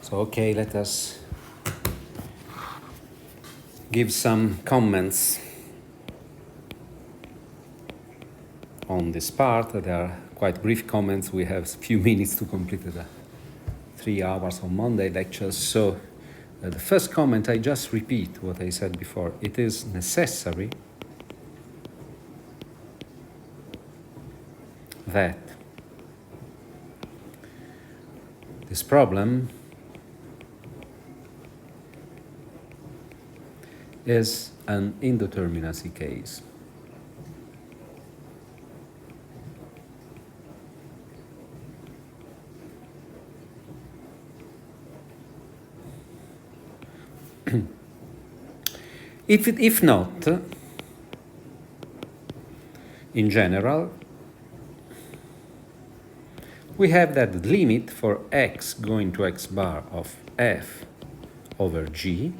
So, okay, let us give some comments on this part. They are quite brief comments. We have a few minutes to complete the 3 hours on Monday lectures. So the first comment, I just repeat what I said before. It is necessary that this problem is an indeterminacy case. If not, in general, we have that the limit for x going to x bar of f over g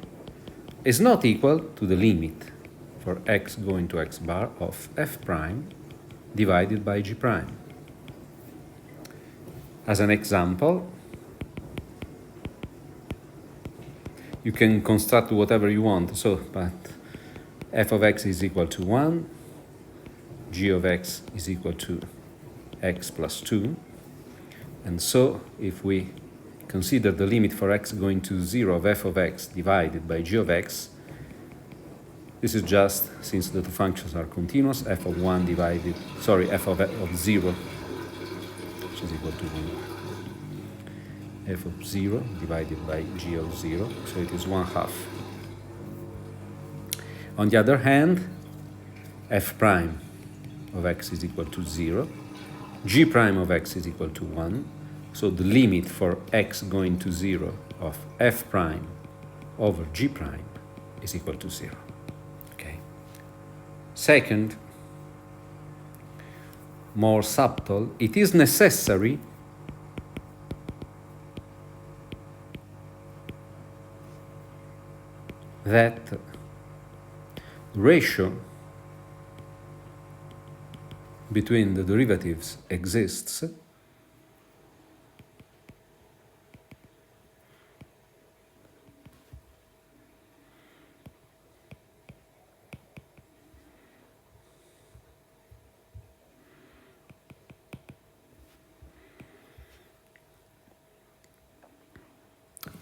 is not equal to the limit for x going to x bar of f prime divided by g prime. As an example, you can construct whatever you want, but f of x is equal to 1, g of x is equal to x plus 2, and so if we consider the limit for x going to 0 of f of x divided by g of x, this is just, since the two functions are continuous, f of 1 divided, f of 0, which is equal to 1. F of 0 divided by g of 0, so it is 1/2. On the other hand, f prime of x is equal to 0, g prime of x is equal to 1, so the limit for x going to 0 of f prime over g prime is equal to 0. Okay. Second, more subtle, it is necessary that the ratio between the derivatives exists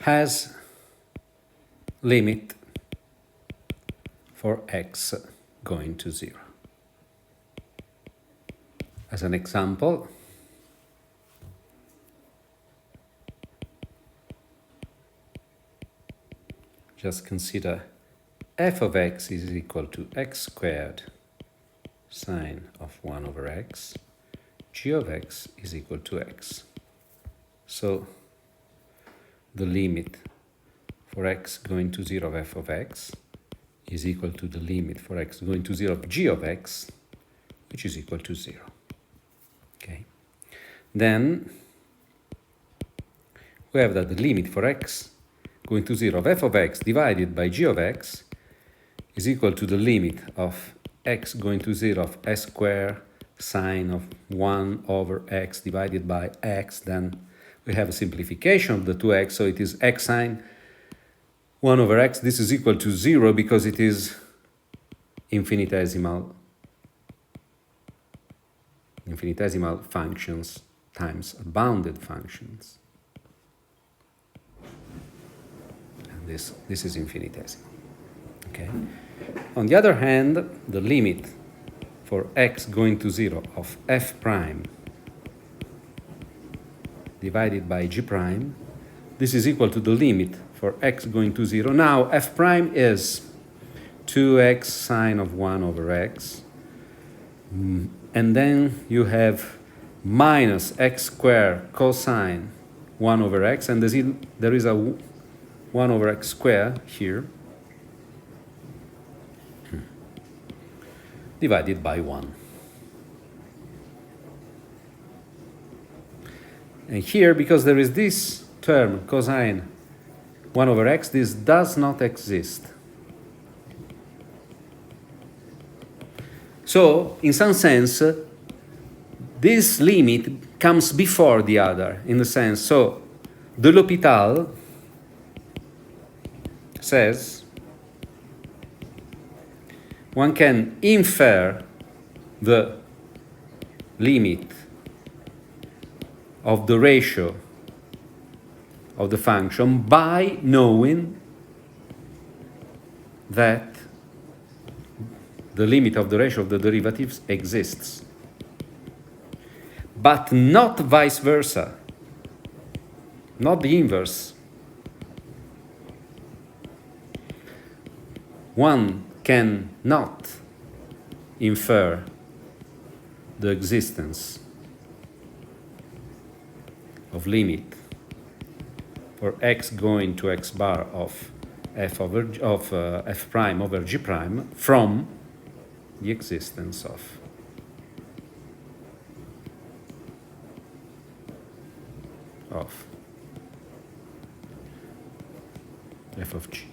has limit for x going to 0. As an example, just consider f of x is equal to x squared sine of 1 over x, g of x is equal to x. So the limit for x going to 0 of f of x is equal to the limit for x going to 0 of g of x, which is equal to 0. Okay. Then we have that the limit for x going to 0 of f of x divided by g of x is equal to the limit of x going to 0 of s squared sine of 1 over x divided by x. Then we have a simplification of the 2x, so it is x sine 1 over x. This is equal to 0 because it is infinitesimal functions times bounded functions. And this is infinitesimal. Okay. On the other hand, the limit for x going to 0 of f prime divided by g prime, this is equal to the limit for x going to 0. Now, f prime is 2x sine of 1 over x. And then you have minus x squared cosine 1 over x. And there is a 1 over x squared here. Divided by 1. And here, because there is this term cosine 1 over x, this does not exist. So, in some sense, this limit comes before the other, in the sense, so de L'Hopital says one can infer the limit of the ratio of the function by knowing that the limit of the ratio of the derivatives exists, but not vice versa, not the inverse. One cannot infer the existence of limit for x going to x bar of f prime over g prime from the existence of f of g.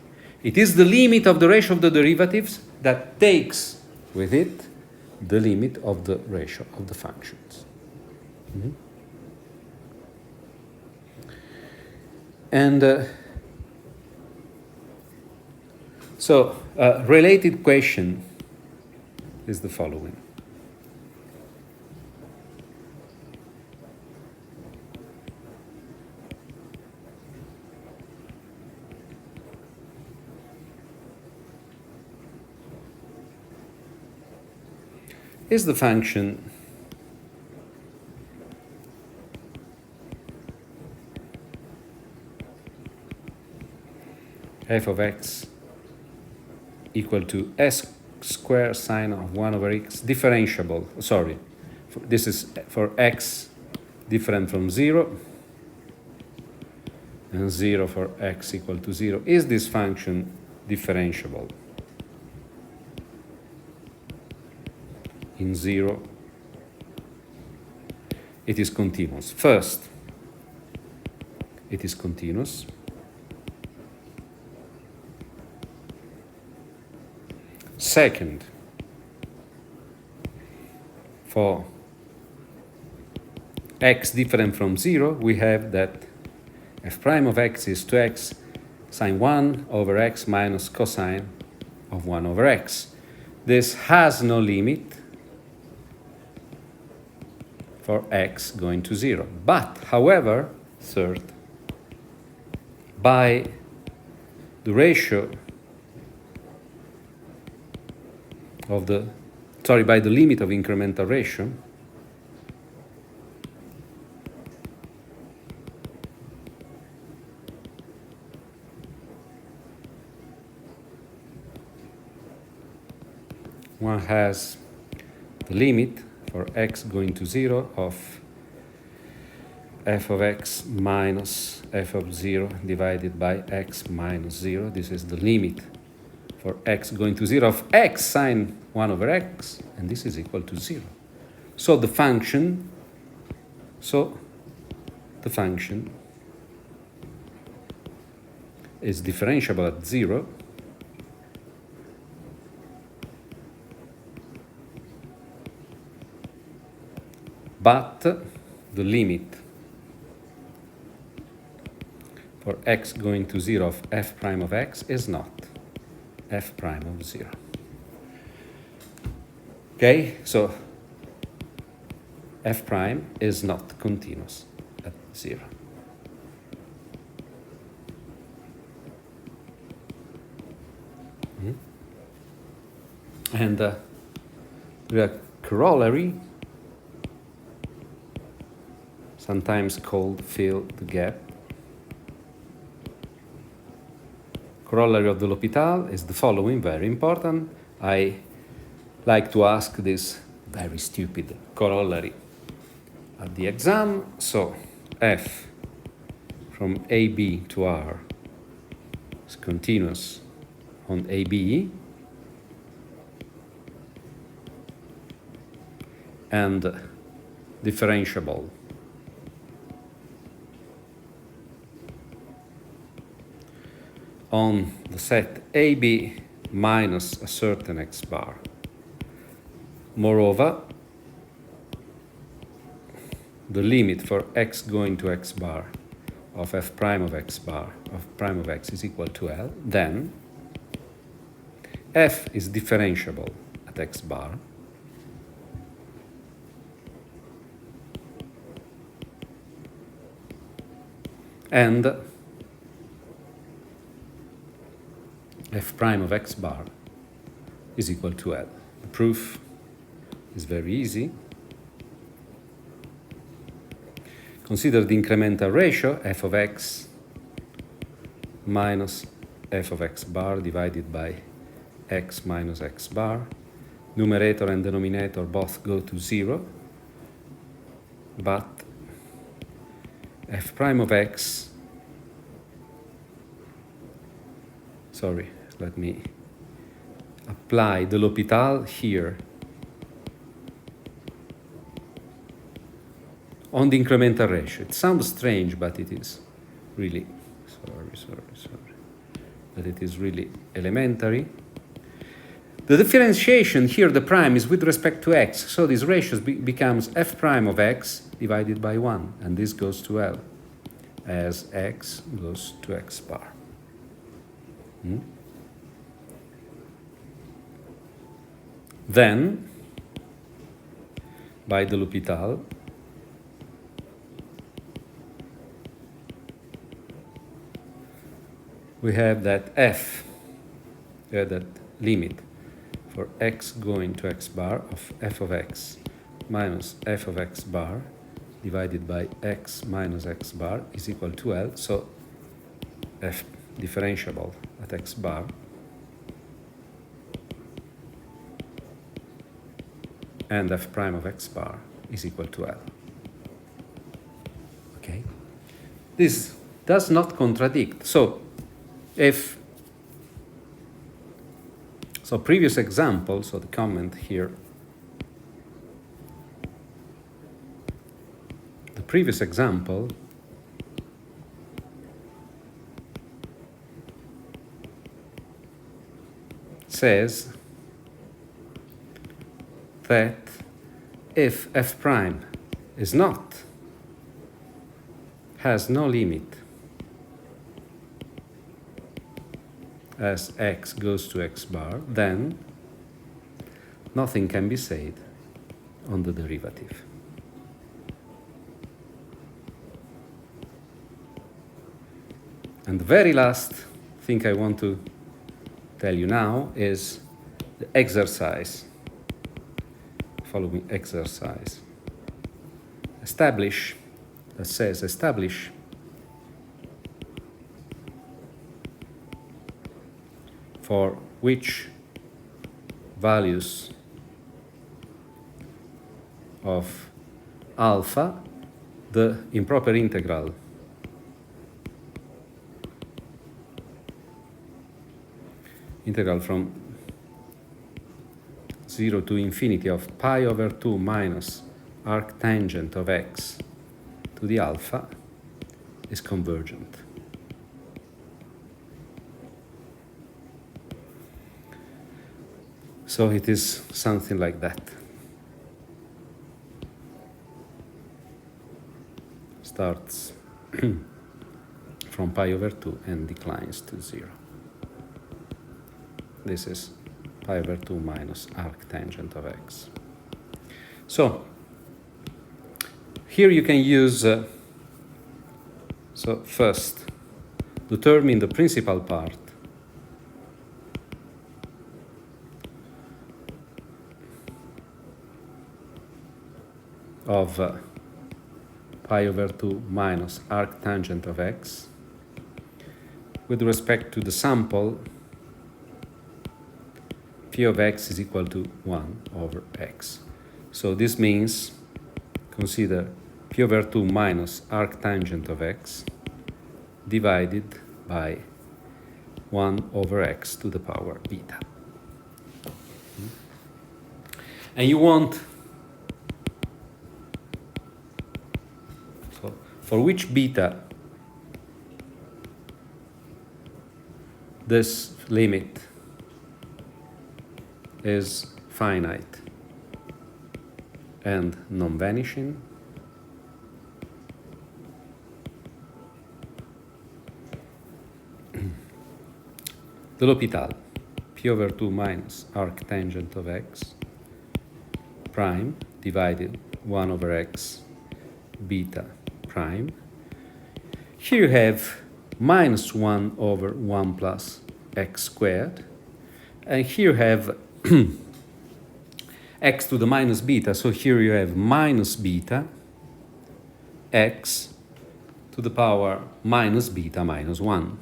It is the limit of the ratio of the derivatives that takes with it the limit of the ratio of the functions. Mm-hmm. And so a related question is the following. Is the function f of x equal to s square sine of 1 over x differentiable, sorry, this is for x different from 0 and 0 for x equal to 0. Is this function differentiable in 0? It is continuous. First, it is continuous. Second, for x different from 0, we have that f prime of x is 2x sine 1 over x minus cosine of 1 over x. This has no limit for x going to 0. But, however, third, by the ratio of the, by the limit of incremental ratio, one has the limit for x going to 0 of f of x minus f of 0 divided by x minus 0. This is the limit for x going to 0 of x sine 1 over x, and this is equal to 0. So the function is differentiable at 0, but the limit for x going to 0 of f prime of x is not f prime of 0. Okay, so f prime is not continuous at 0. And the corollary, sometimes called fill the gap. Corollary of the L'Hopital is the following, very important. I like to ask this very stupid corollary at the exam. So f from AB to R is continuous on AB and differentiable on the set AB minus a certain x bar. Moreover, the limit for x going to x bar of f prime of x bar of prime of x is equal to L, then f is differentiable at x bar and f prime of x bar is equal to L. The proof is very easy. Consider the incremental ratio f of x minus f of x bar divided by x minus x bar. Numerator and denominator both go to 0, but f prime of x, sorry, let me apply the L'Hopital here on the incremental ratio. It sounds strange, but it is really, but it is really elementary. The differentiation here, the prime, is with respect to x, so this ratio becomes f prime of x divided by 1, and this goes to L as x goes to x bar. Then, by the L'Hopital, we have that f, that limit for x going to x bar of f of x minus f of x bar divided by x minus x bar is equal to L, so f differentiable at x bar and f prime of x bar is equal to L. Okay? This does not contradict. So previous example, so the comment here, the previous example says that if f prime is not, has no limit as x goes to x bar, then nothing can be said on the derivative. And the very last thing I want to tell you now is the exercise. Following exercise. Establish for which values of alpha the improper integral from 0 to infinity of pi over 2 minus arctangent of x to the alpha is convergent. So it is something like that. Starts from pi over 2 and declines to 0. This is pi over 2 minus arctangent of x. So here you can use, so first, determine the principal part of pi over 2 minus arctangent of x with respect to the sample phi of x is equal to 1 over x. So this means consider phi over 2 minus arctangent of x divided by 1 over x to the power beta. And you want, so for which beta this limit is finite and non-vanishing, the L'Hopital, p over 2 minus arctangent of x prime divided 1 over x beta prime. Here you have minus 1 over 1 plus x squared. And here you have x to the minus beta. So here you have minus beta x to the power minus beta minus 1.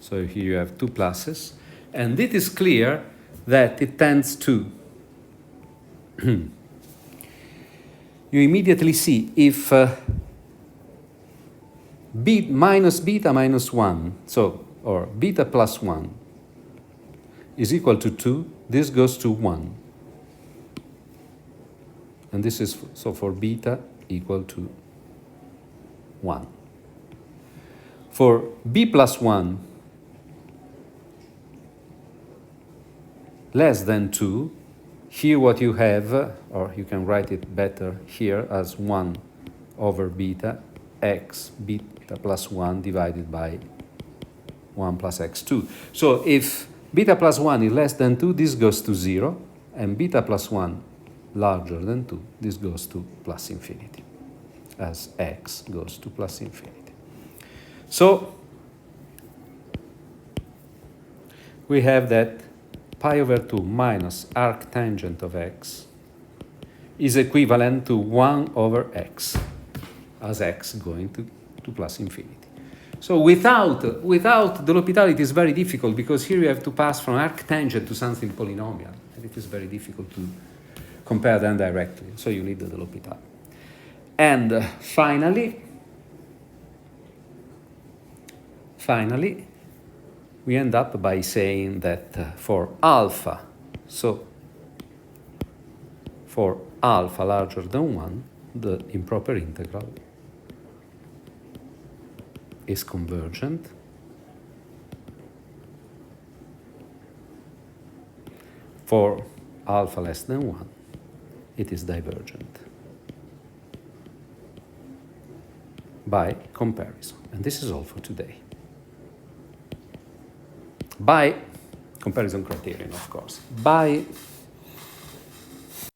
So here you have two pluses. And it is clear that it tends to you immediately see if minus beta minus 1, so, or beta plus 1 is equal to 2, this goes to 1. And this is, so for beta equal to 1. For b plus 1 less than 2, here what you have, or you can write it better here as 1 over beta x beta plus 1 divided by 1 plus x2. So if beta plus 1 is less than 2, this goes to 0, and beta plus 1 larger than 2, this goes to plus infinity, as x goes to plus infinity. So we have that pi over 2 minus arctangent of x is equivalent to 1 over x, as x going to plus infinity. So without the L'Hopital, it is very difficult, because here you have to pass from arctangent to something polynomial, and it is very difficult to compare them directly. So you need the L'Hopital. And finally, we end up by saying that for alpha, so for alpha larger than 1, the improper integral is convergent. For alpha less than 1, it is divergent by comparison. And this is all for today. By comparison criterion, of course. By